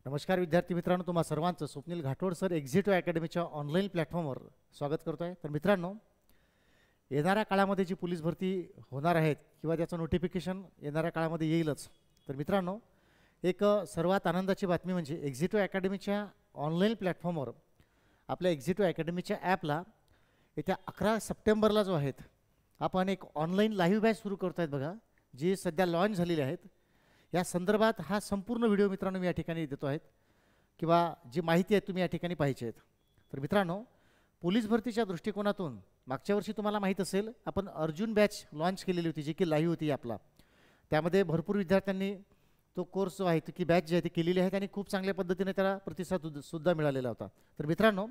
नमस्कार विद्यार्थी मित्रांनो, तुम्हा सर्वांचं स्वप्नील घाटोड सर एक्झिटिव्ह अकॅडमीच्या ऑनलाईन प्लॅटफॉर्मवर स्वागत करतो आहे. तर मित्रांनो, येणाऱ्या काळामध्ये जी पोलीस भरती होणार आहेत किंवा त्याचं नोटिफिकेशन येणाऱ्या काळामध्ये येईलच. तर मित्रांनो, एक सर्वात आनंदाची बातमी म्हणजे एक्झिटिव्ह अकॅडमीच्या ऑनलाईन प्लॅटफॉर्मवर आपल्या एक्झिटिव्ह अकॅडमीच्या ॲपला येत्या 11 सप्टेंबरला जो आहेत आपण एक ऑनलाईन लाईव्ह बॅच सुरू करतो आहेत बघा, जी सध्या लॉन्च झालेली आहेत. या संदर्भात हा संपूर्ण व्हिडिओ मित्रांनो मी या ठिकाणी देतो आहेत किंवा जी माहिती आहे तुम्ही या ठिकाणी पाहिजे आहेत. तर मित्रांनो, पोलीस भरतीच्या दृष्टिकोनातून मागच्या वर्षी तुम्हाला माहीत असेल आपण अर्जुन बॅच लॉन्च केलेली होती, जी की लाईव्ह होती आपला. त्यामध्ये भरपूर विद्यार्थ्यांनी तो कोर्स जो आहे ती बॅच जी आहे ती केलेली आहे आणि खूप चांगल्या पद्धतीने त्याला प्रतिसाद सुद्धा मिळालेला होता. तर मित्रांनो,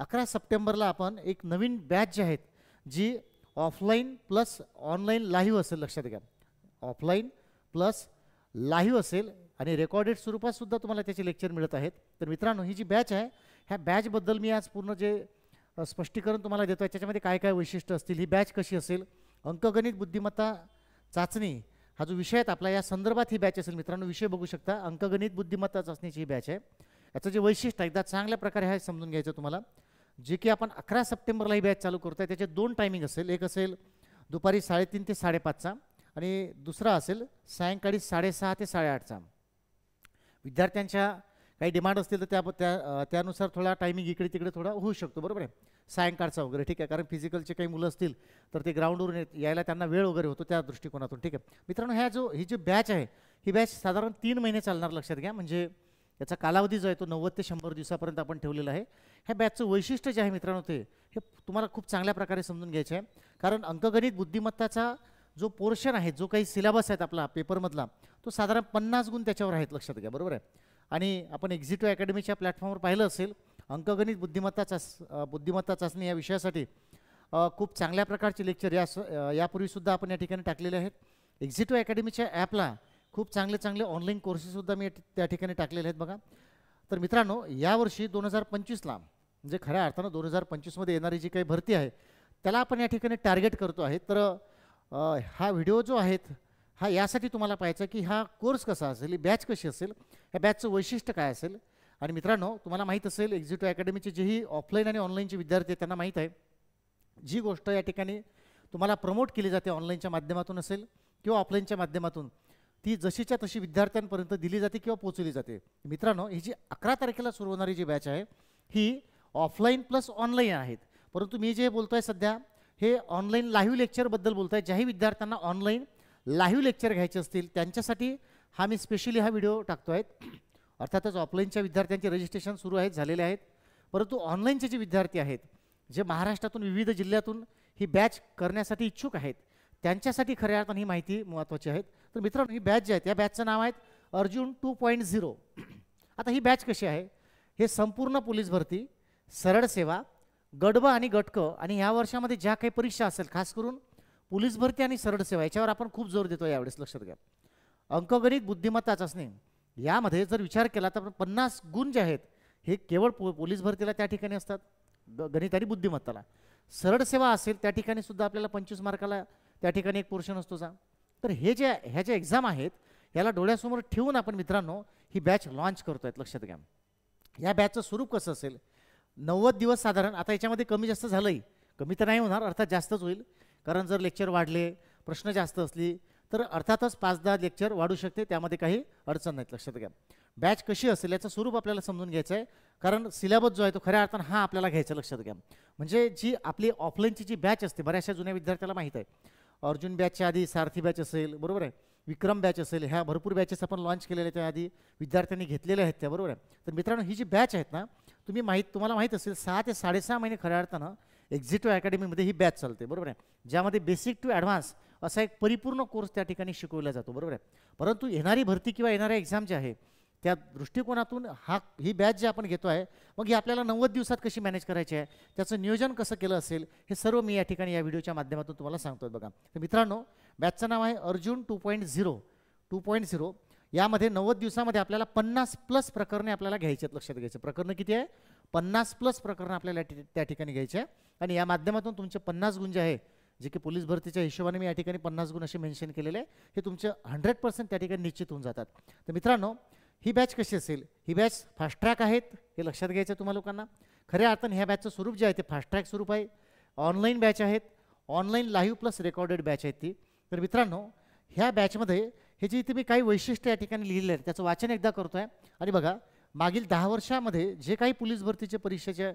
11 सप्टेंबरला आपण एक नवीन बॅच जी आहेत जी ऑफलाईन प्लस ऑनलाईन लाईव्ह असेल, लक्षात घ्या. ऑफलाईन प्लस लाईव्ह असेल आणि रेकॉर्डेड स्वरूपात सुद्धा तुम्हाला त्याचे लेक्चर मिळत आहेत. तर मित्रांनो, ही जी बॅच आहे ह्या बॅचबद्दल मी आज पूर्ण जे स्पष्टीकरण तुम्हाला देतो आहे त्याच्यामध्ये काय काय वैशिष्ट्य असतील, ही बॅच कशी असेल, अंकगणित बुद्धिमत्ता चाचणी हा जो विषय आहे आपला या संदर्भात ही बॅच असेल. मित्रांनो, विषय बघू शकता, अंकगणित बुद्धिमत्ता चाचणीची ही बॅच आहे. याचं जे वैशिष्ट्य एकदा चांगल्या प्रकारे आहे समजून घ्यायचं तुम्हाला. जे की आपण 11 सप्टेंबरला ही बॅच चालू करतो आहे त्याचे 2 टायमिंग असेल. एक असेल दुपारी 3:30 ते 5:30चा आणि दुसरा असेल सायंकाळी 6:30 ते 8:30चा. विद्यार्थ्यांच्या काही डिमांड असतील तर त्यानुसार थोडा टायमिंग इकडे तिकडे थोडा होऊ शकतो, बरोबर आहे, सायंकाळचा वगैरे, ठीक आहे. कारण फिजिकलचे काही मुलं असतील तर ते ग्राउंडवरून यायला त्यांना वेळ वगैरे होतो त्या दृष्टिकोनातून, ठीक आहे. मित्रांनो, ही जी बॅच आहे ही बॅच साधारण 3 महिने चालणार, लक्षात घ्या. म्हणजे याचा कालावधी जो आहे तो 90 ते 100 दिवसापर्यंत आपण ठेवलेला आहे. ह्या बॅचचं वैशिष्ट्य जे आहे मित्रांनो ते हे तुम्हाला खूप चांगल्या प्रकारे समजून घ्यायचं आहे. कारण अंकगणित बुद्धिमत्ताचा जो पोर्शन आहे, जो काही सिलेबस आहेत आपला पेपरमधला, तो साधारण 50 गुण त्याच्यावर आहेत, लक्षात घ्या, बरोबर आहे. आणि आपण एक्झिटिव्ह अकॅडमीच्या प्लॅटफॉर्मवर पाहिलं असेल अंकगणित बुद्धिमत्ता चाचणी या विषयासाठी खूप चांगल्या प्रकारचे लेक्चर यापूर्वीसुद्धा आपण या ठिकाणी टाकलेले आहेत. एक्झिटिव्ह अकॅडमीच्या ॲपला खूप चांगले ऑनलाईन कोर्सेससुद्धा मी त्या ठिकाणी टाकलेले आहेत बघा. तर मित्रांनो, यावर्षी 2025ला म्हणजे खऱ्या अर्थानं 2025मध्ये येणारी जी काही भरती आहे त्याला आपण या ठिकाणी टार्गेट करतो आहे. तर हा व्हिडिओ जो आहे हा यासाठी तुम्हाला पाहायचा की हा कोर्स कसा असेल, ही बॅच कशी असेल, ह्या बॅचचं वैशिष्ट्य काय असेल. आणि मित्रांनो, तुम्हाला माहीत असेल एक्झिटिव्ह अकॅडमीचे जेही ऑफलाईन आणि ऑनलाईनचे विद्यार्थी आहेत त्यांना माहीत आहे जी गोष्ट या ठिकाणी तुम्हाला प्रमोट केली जाते ऑनलाईनच्या माध्यमातून असेल किंवा ऑफलाईनच्या माध्यमातून, ती जशीच्या तशी विद्यार्थ्यांपर्यंत दिली जाते किंवा पोचवली जाते. मित्रांनो, ही जी 11 तारखेला सुरू होणारी जी बॅच आहे ही ऑफलाईन प्लस ऑनलाईन आहेत. परंतु मी जे बोलतो आहे सध्या हे ऑनलाईन लाईव्ह लेक्चरबद्दल बोलतो आहे. ज्याही विद्यार्थ्यांना ऑनलाईन लाईव्ह लेक्चर घ्यायचे असतील त्यांच्यासाठी हा मी स्पेशली हा व्हिडिओ टाकतो आहे. अर्थातच ऑफलाईनच्या विद्यार्थ्यांचे रजिस्ट्रेशन सुरू आहेत, झालेले आहेत. परंतु ऑनलाईनचे जे विद्यार्थी आहेत जे महाराष्ट्रातून विविध जिल्ह्यातून ही बॅच करण्यासाठी इच्छुक आहेत त्यांच्यासाठी खऱ्या अर्थाने ही माहिती महत्त्वाची आहे. तर मित्रांनो, ही बॅच जी आहे त्या बॅचचं नाव आहे अर्जुन 2.0. आता ही बॅच कशी आहे, हे संपूर्ण पोलीस भरती, सरळ सेवा, गडब आणि गटक आणि ह्या वर्षामध्ये ज्या काही परीक्षा असेल, खास करून पोलीस भरती आणि सरळ सेवा याच्यावर आपण खूप जोर देतो यावेळेस, लक्षात घ्या. अंकगणित बुद्धिमत्ता चाचणी यामध्ये जर विचार केला तर 50 गुण जे आहेत हे केवळ पोलीस भरतीला त्या ठिकाणी असतात, गणित आणि बुद्धिमत्ताला. सरळ सेवा असेल त्या ठिकाणी सुद्धा आपल्याला 25 मार्काला त्या ठिकाणी एक पोर्शन असतो जा. तर ह्या ज्या एक्झाम आहेत याला डोळ्यासमोर ठेवून आपण मित्रांनो ही बॅच लॉन्च करतो आहेत, लक्षात घ्या. या बॅचचं स्वरूप कसं असेल, 90 दिवस साधारण. आता याच्यामध्ये कमी जास्त झालंही, कमी तर नाही होणार, अर्थात जास्तच होईल. कारण जर लेक्चर वाढले, प्रश्न जास्त असली तर अर्थातच 5-10 लेक्चर वाढू शकते, त्यामध्ये काही अडचण नाहीत, लक्षात घ्या. बॅच कशी असेल याचं स्वरूप आपल्याला समजून घ्यायचं आहे. कारण सिलेबस जो आहे तो खऱ्या अर्थानं हा आपल्याला घ्यायचा, लक्षात घ्या. म्हणजे जी आपली ऑफलाईनची जी बॅच असते, बऱ्याचशा जुन्या विद्यार्थ्याला माहीत आहे, अर्जुन बॅचच्या आधी सारथी बॅच असेल, बरोबर आहे, विक्रम बॅच असेल, ह्या भरपूर बॅचेस आपण लॉन्च केलेल्या त्या आधी विद्यार्थ्यांनी घेतलेल्या आहेत त्या, बरोबर आहे. तर मित्रांनो, ही जी बॅच आहेत ना, तुम्हाला माहीत असेल 6 ते 6.5 महिने खऱ्या अर्थानं एक्झिटिव्ह अकॅडमीमध्ये ही बॅच चालते, बरोबर आहे. ज्यामध्ये बेसिक टू ॲडव्हान्स असा एक परिपूर्ण कोर्स त्या ठिकाणी शिकवला जातो, बरोबर आहे. परंतु येणारी भरती किंवा येणाऱ्या एक्झाम जे आहे त्या दृष्टिकोनातून ही बॅच जी आपण घेतो आहे, मग ही आपल्याला 90 दिवसात कशी मॅनेज करायची आहे, त्याचं नियोजन कसं केलं असेल, हे सर्व मी या ठिकाणी या व्हिडिओच्या माध्यमातून तुम्हाला सांगतो बघा. तर मित्रांनो, बॅचचं नाव आहे अर्जुन 2.0. यामध्ये 90 दिवसामध्ये आपल्याला 50+ प्रकरणे आपल्याला घ्यायची आहेत, लक्षात घ्यायचं. प्रकरणं किती आहे, 50+ प्रकरणं आपल्याला त्या ठिकाणी घ्यायचे आहे. आणि या माध्यमातून तुमचे 50 गुण जे आहे, जे की पोलीस भरतीच्या हिशोबाने मी या ठिकाणी 50 गुण असे मेन्शन केलेले आहे, हे तुमचे 100% त्या ठिकाणी निश्चित होऊन जातात. तर मित्रांनो, ही बॅच कशी असेल? ही बॅच फास्ट ट्रॅक आहेत हे लक्षात घ्यायचं तुम्हा लोकांना. खऱ्या अर्थानं ह्या बॅचचं स्वरूप जे आहे ते फास्ट ट्रॅक स्वरूप आहे. ऑनलाईन बॅच आहेत, online live plus recorded batch आहेत ती. तर मित्रांनो, ह्या बॅचमध्ये हे जे इथे मी काही वैशिष्ट्य या ठिकाणी लिहिलेले आहेत त्याचं वाचन एकदा करतो आहे. आणि बघा, मागील 10 वर्षामध्ये जे काही पोलीस भरतीचे परीक्षेच्या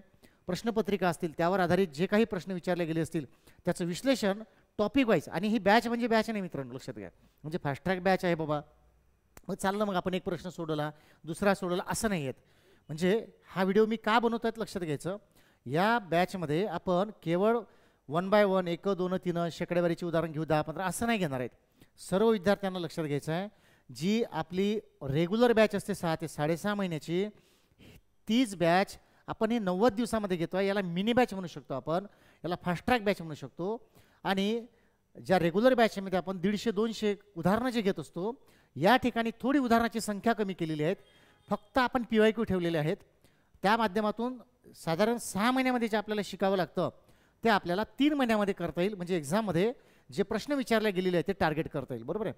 प्रश्नपत्रिका असतील त्यावर आधारित जे काही प्रश्न विचारले गेले असतील त्याचं विश्लेषण टॉपिक वाईज. आणि ही बॅच म्हणजे बॅच नाही मित्रांनो, लक्षात घ्या. म्हणजे फास्ट ट्रॅक बॅच आहे बाबा, मग चाललं, मग आपण एक प्रश्न सोडवला, दुसरा सोडवला, असं नाही आहेत. म्हणजे हा व्हिडिओ मी का बनवतो आहेत लक्षात घ्यायचं. या बॅचमध्ये आपण केवळ 1 बाय 1, 1, 2, 3 शेकडेवारीची उदाहरण घेऊ, 10, 15 असं नाही घेणार आहेत. सर्व विद्यार्थ्यांना लक्षात घ्यायचं आहे, जी आपली रेग्युलर बॅच असते 6 ते 6.5 महिन्याची, तीच बॅच आपण हे 90 दिवसामध्ये घेतो आहे. याला मिनी बॅच म्हणू शकतो आपण, याला फास्ट ट्रॅक बॅच म्हणू शकतो. आणि ज्या रेग्युलर बॅचमध्ये आपण 150-200 उदाहरणं जे घेत असतो, या ठिकाणी थोडी उदाहरणाची संख्या कमी केलेली आहेत. फक्त आपण PYQ ठेवलेले आहेत. त्या माध्यमातून साधारण 6 महिन्यामध्ये जे आपल्याला शिकावं लागतं ते आपल्याला 3 महिन्यामध्ये करता येईल. म्हणजे एक्झाममध्ये जे प्रश्न विचारले गेलेले आहेत ते टार्गेट करता येईल. बरोबर आहे.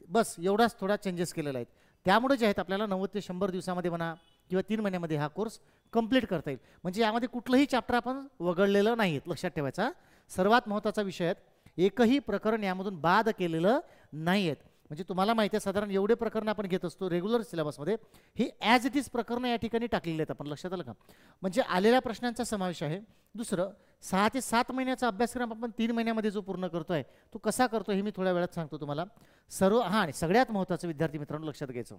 बस एवढाच थोडा चेंजेस केलेला आहेत. त्यामुळे जे आहेत आपल्याला 90 ते 100 दिवसामध्ये म्हणा किंवा 3 महिन्यामध्ये हा कोर्स कंप्लीट करता येईल. म्हणजे यामध्ये कुठलंही चॅप्टर आपण वगळलेलं नाही आहेत, लक्षात ठेवायचा. सर्वात महत्त्वाचा विषय आहे, एकही प्रकरण यामधून बाद केलेलं नाही आहेत. म्हणजे तुम्हाला माहिती आहे साधारण एवढे प्रकरण आपण घेत असतो रेग्युलर सिलेबसमध्ये, ही ॲज इट इज प्रकरणं या ठिकाणी टाकलेली आहेत आपण, लक्षात आलं का. म्हणजे आलेल्या प्रश्नांचा समावेश आहे. दुसरं, 6 ते 7 महिन्याचा अभ्यासक्रम आपण 3 महिन्यामध्ये जो पूर्ण करतोय तो कसा करतो हे मी थोड्या वेळात सांगतो तुम्हाला. आणि सगळ्यात महत्त्वाचं विद्यार्थी मित्रांनो लक्षात घ्यायचं,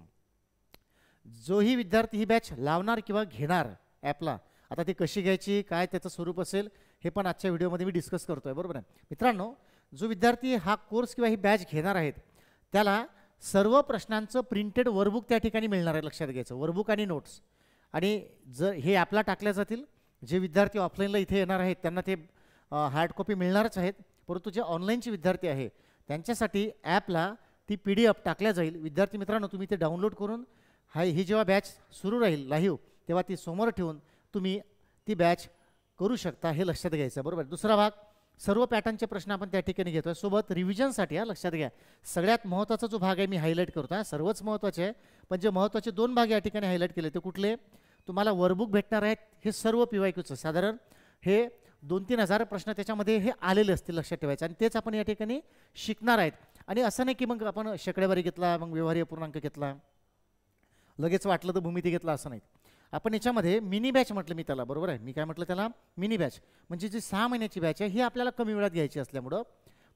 जोही विद्यार्थी ही बॅच लावणार किंवा घेणार ॲपला, आता ती कशी घ्यायची, काय त्याचं स्वरूप असेल हे पण आजच्या व्हिडिओमध्ये मी डिस्कस करतोय. बरोबर आहे मित्रांनो. जो विद्यार्थी हा कोर्स किंवा ही बॅच घेणार आहेत त्याला सर्व प्रश्नांचं प्रिंटेड वर्कबुक त्या ठिकाणी मिळणार आहे, लक्षात घ्यायचं. वर्कबुक आणि नोट्स. आणि जर हे ॲपला टाकल्या जातील, जे विद्यार्थी ऑफलाईनला इथे येणार आहेत त्यांना ते हार्ड कॉपी मिळणारच आहेत. परंतु जे ऑनलाईनचे विद्यार्थी आहे त्यांच्यासाठी ॲपला ती PDF टाकल्या जाईल. विद्यार्थी मित्रांनो, तुम्ही ते डाउनलोड करून ही जेव्हा बॅच सुरू राहील लाईव्ह तेव्हा ती समोर ठेवून तुम्ही ती बॅच करू शकता, हे लक्षात घ्यायचं. बरोबर. दुसरा भाग, सर्व पॅटर्नचे प्रश्न आपण त्या ठिकाणी घेतोय, सोबत रिव्हिजनसाठी. लक्षात घ्या, सगळ्यात महत्त्वाचा जो भाग आहे मी हायलाईट करतो. सर्वच महत्त्वाचे आहे, पण जे महत्त्वाचे 2 भाग या ठिकाणी हायलाईट केले ते कुठले? तुम्हाला वर्कबुक भेटणार आहेत, हे सर्व PYQचं साधारण हे 2-3 हजार प्रश्न त्याच्यामध्ये हे आलेले असतील, लक्षात ठेवायचं. आणि तेच आपण या ठिकाणी शिकणार आहेत. आणि असं नाही की मग आपण शेकडेवारी घेतला, मग व्यवहारी अपूर्णांक घेतला, लगेच वाटलं तर भूमिती घेतला, असं नाही. आपण याच्यामध्ये मिनी बॅच म्हटलं मी त्याला. बरोबर आहे. मी काय म्हटलं त्याला? Mini batch. म्हणजे जी 6 महिन्याची बॅच आहे ही आपल्याला कमी वेळात घ्यायची असल्यामुळं,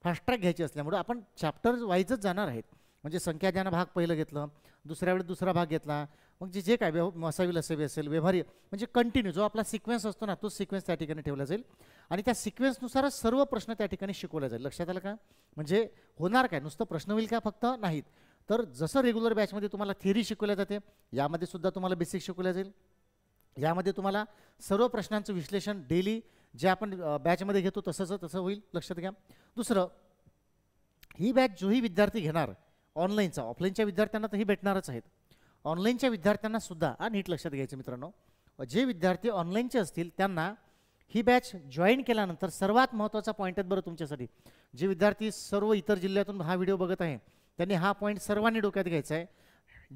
फास्ट ट्रॅक घ्यायची असल्यामुळं आपण चॅप्टर वाईजच जाणार आहेत. म्हणजे संख्याज्ञान भाग पहिलं घेतलं, दुसऱ्या वेळेस दुसरा भाग घेतला, मग जे काय मसावी लसावी असेल, व्यवहारी, म्हणजे कंटिन्यू जो आपला सिक्वेन्स असतो ना, तो सिक्वेन्स त्या ठिकाणी ठेवला जाईल. आणि त्या सिक्वेन्सनुसारच सर्व प्रश्न त्या ठिकाणी शिकवले जाईल. लक्षात आलं का? म्हणजे होणार काय, नुसतं प्रश्न होईल का फक्त? नाहीत. तर जसं रेग्युलर बॅचमध्ये तुम्हाला थिअरी शिकवल्या जाते, यामध्ये सुद्धा तुम्हाला बेसिक शिकवल्या जाईल. यामध्ये तुम्हाला सर्व प्रश्नांचं विश्लेषण डेली जे आपण बॅचमध्ये घेतो तसं होईल, लक्षात घ्या. दुसरं, ही बॅच जोही विद्यार्थी घेणार ऑनलाईनचा, ऑफलाईनच्या विद्यार्थ्यांना तर ही भेटणारच आहेत. ऑनलाईनच्या विद्यार्थ्यांना सुद्धा नीट लक्षात घ्यायचं मित्रांनो, जे विद्यार्थी ऑनलाईनचे असतील त्यांना ही बॅच जॉईन केल्यानंतर सर्वात महत्त्वाचा पॉईंट आहे बरं तुमच्यासाठी. जे विद्यार्थी सर्व इतर जिल्ह्यातून हा व्हिडिओ बघत आहे त्यांनी हा पॉईंट सर्वांनी डोक्यात घ्यायचा आहे.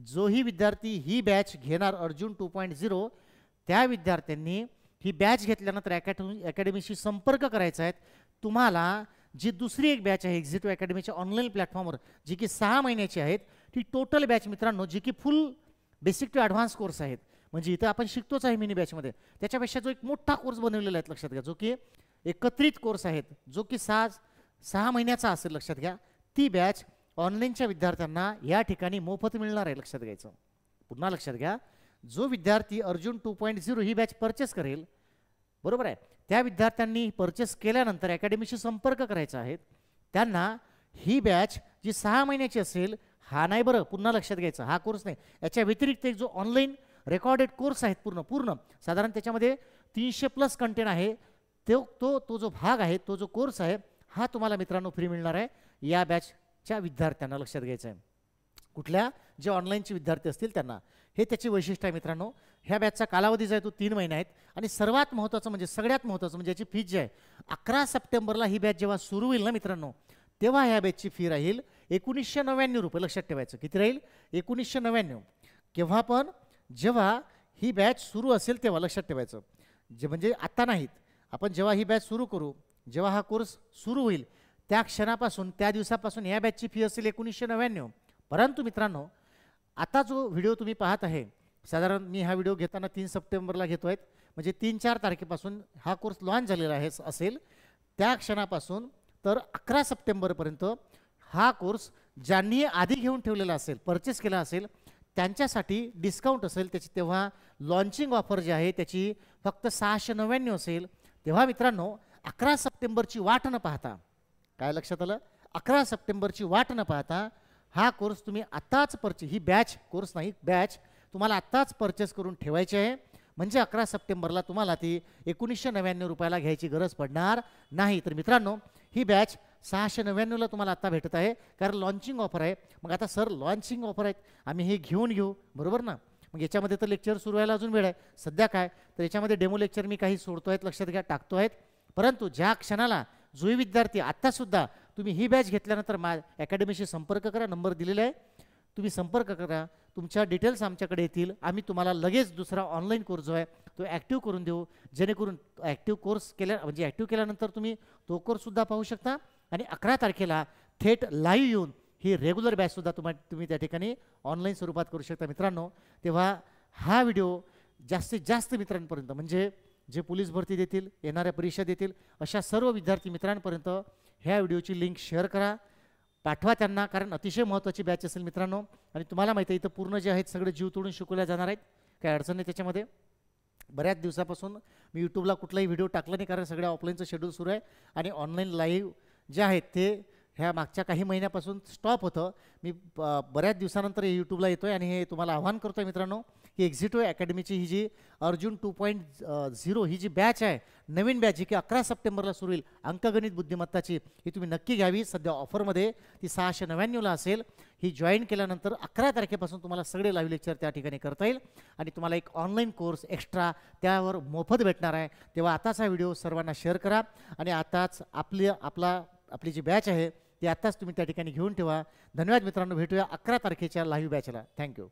जोही विद्यार्थी ही बॅच घेणार अर्जुन 2.0 त्या विद्यार्थ्यांनी ही बॅच घेतल्यानंतर अकॅडमीशी संपर्क करायचा आहे. तुम्हाला जी दुसरी एक बॅच आहे एक्झिट अकॅडमीच्या ऑनलाईन प्लॅटफॉर्मवर, जी की 6 महिन्याची आहेत, ती टोटल बॅच मित्रांनो, जी की full basic to advance course आहेत. म्हणजे इथं आपण शिकतोच आहे मिनी बॅचमध्ये, त्याच्यापेक्षा जो एक मोठा कोर्स बनवलेला आहे, लक्षात घ्या, जो की एकत्रित कोर्स आहेत, जो की 6 महिन्याचा असेल, लक्षात घ्या. ती बॅच ऑनलाईनच्या विद्यार्थ्यांना या ठिकाणी मोफत मिळणार आहे, लक्षात घ्यायचं. पुन्हा लक्षात घ्या, जो विद्यार्थी अर्जुन 2.0 ही बॅच परचेस करेल, बरोबर आहे, त्या विद्यार्थ्यांनी परचेस केल्यानंतर अकॅडमीशी संपर्क करायचा आहे. त्यांना ही बॅच जी 6 महिन्याची असेल, हा नाही बरं, पुन्हा लक्षात घ्यायचं, हा कोर्स नाही, याच्या व्यतिरिक्त एक जो ऑनलाईन रेकॉर्डेड कोर्स आहेत पूर्ण साधारण त्याच्यामध्ये 300+ कंटेंट आहे, तो जो भाग आहे, तो जो कोर्स आहे, हा तुम्हाला मित्रांनो फ्री मिळणार आहे या बॅचच्या विद्यार्थ्यांना, लक्षात घ्यायचं आहे. कुठल्या? जे ऑनलाईनचे विद्यार्थी असतील त्यांना. हे त्याची वैशिष्ट्य आहे मित्रांनो. ह्या बॅचचा कालावधी जो आहे तो 3 महिने आहेत. आणि सर्वात महत्त्वाचं म्हणजे सगळ्यात महत्त्वाचं म्हणजे याची फीज जी आहे, 11 सप्टेंबरला ही बॅच जेव्हा सुरू होईल ना मित्रांनो, तेव्हा ह्या बॅचची फी राहील 1999 रुपये. लक्षात ठेवायचं, किती राहील? 1999. केव्हा पण जेव्हा ही बॅच सुरू असेल तेव्हा लक्षात ठेवायचं. जे म्हणजे आत्ता नाहीत, आपण जेव्हा ही बॅच सुरू करू, जेव्हा हा कोर्स सुरू होईल त्या क्षणापासून त्या दिवसापासून या बॅचची फी असेल 1999. परंतु मित्रांनो, आता जो व्हिडिओ तुम्ही पाहत आहे, साधारण मी हा व्हिडिओ घेताना 3 सप्टेंबरला घेतो आहे, म्हणजे 3-4 तारखेपासून हा कोर्स लॉन्च झालेला आहे असेल. त्या क्षणापासून तर 11 सप्टेंबरपर्यंत हा कोर्स ज्यांनी आधी घेऊन ठेवलेला असेल, परचेस केला असेल, त्यांच्यासाठी डिस्काउंट असेल. त्याची तेव्हा लॉन्चिंग ऑफर जी आहे त्याची फक्त 699 असेल. तेव्हा मित्रांनो, 11 सप्टेंबरची वाट न पाहता, काय लक्षात आलं, 11 सप्टेंबरची वाट न पाहता हा कोर्स तुम्ही आत्ताच ही बॅच, कोर्स नाही बॅच, तुम्हाला आत्ताच परचेस करून ठेवायची आहे. म्हणजे 11 सप्टेंबरला तुम्हाला ती 1999 रुपयाला घ्यायची गरज पडणार नाही. तर मित्रांनो, ही बॅच 699ला तुम्हाला आत्ता भेटत आहे, कारण लॉन्चिंग ऑफर आहे. मग आता सर लॉन्चिंग ऑफर आहेत, आम्ही हे घेऊन घेऊ, बरोबर ना? मग याच्यामध्ये तर लेक्चर सुरू व्हायला अजून वेळ आहे. सध्या काय तर याच्यामध्ये डेमो लेक्चर मी काही सोडतो आहेत, लक्षात घ्या, टाकतो आहेत. परंतु ज्या क्षणाला जोही विद्यार्थी आत्तासुद्धा तुम्ही ही बॅच घेतल्यानंतर अकॅडमीशी संपर्क करा, नंबर दिलेला आहे, तुम्ही संपर्क करा, तुमच्या डिटेल्स आमच्याकडे येतील. आम्ही तुम्हाला लगेच दुसरा ऑनलाईन कोर्स जो आहे तो ॲक्टिव्ह करून देऊ, जेणेकरून ॲक्टिव्ह कोर्स म्हणजे ॲक्टिव्ह केल्यानंतर तुम्ही तो कोर्ससुद्धा पाहू शकता. आणि 11 तारखेला थेट लाईव्ह येऊन ही रेग्युलर बॅचसुद्धा तुम्ही त्या ठिकाणी ऑनलाईन स्वरूपात करू शकता. मित्रांनो, तेव्हा हा व्हिडिओ जास्तीत जास्त मित्रांपर्यंत, म्हणजे जे पोलीस भरती देतील, येणाऱ्या परीक्षा देतील अशा सर्व विद्यार्थी मित्रांपर्यंत ह्या व्हिडिओची लिंक शेअर करा, पाठवा त्यांना, कारण अतिशय महत्त्वाची बॅच असेल मित्रांनो. आणि तुम्हाला माहिती आहे, इथं पूर्ण जे आहेत सगळे जीव तोडून शिकवल्या जाणार आहेत, काही अडचण नाही त्याच्यामध्ये. बऱ्याच दिवसापासून मी यूट्यूबला कुठलाही व्हिडिओ टाकला नाही, कारण सगळ्या ऑफलाईनचं शेड्यूल सुरू आहे. आणि ऑनलाईन लाईव्ह जे आहेत ते ह्या मागच्या काही महिन्यापासून स्टॉप होतं. मी बऱ्याच दिवसानंतर यूट्यूबला येतो आहे आणि हे तुम्हाला आव्हान करतो आहे मित्रांनो, की एक्झिटिव्ह अकॅडमीची ही जी अर्जुन 2.0 ही जी बॅच आहे, नवीन बॅच जी की 11 सप्टेंबरला सुरू होईल, अंकगणित बुद्धिमत्ताची, ही तुम्ही नक्की घ्यावी. सध्या ऑफरमध्ये ती 699ला असेल. ही जॉईन केल्यानंतर 11 तारखेपासून तुम्हाला सगळे लाईव्ह लेक्चर त्या ठिकाणी करता येईल आणि तुम्हाला एक ऑनलाईन कोर्स एक्स्ट्रा त्यावर मोफत भेटणार आहे. तेव्हा आताच हा व्हिडिओ सर्वांना शेअर करा आणि आताच आपली जी बॅच आहे ती आत्ताच तुम्ही त्या ठिकाणी घेऊन ठेवा. धन्यवाद मित्रांनो, भेटूया 11 तारखेच्या लाईव्ह बॅचला. थँक्यू.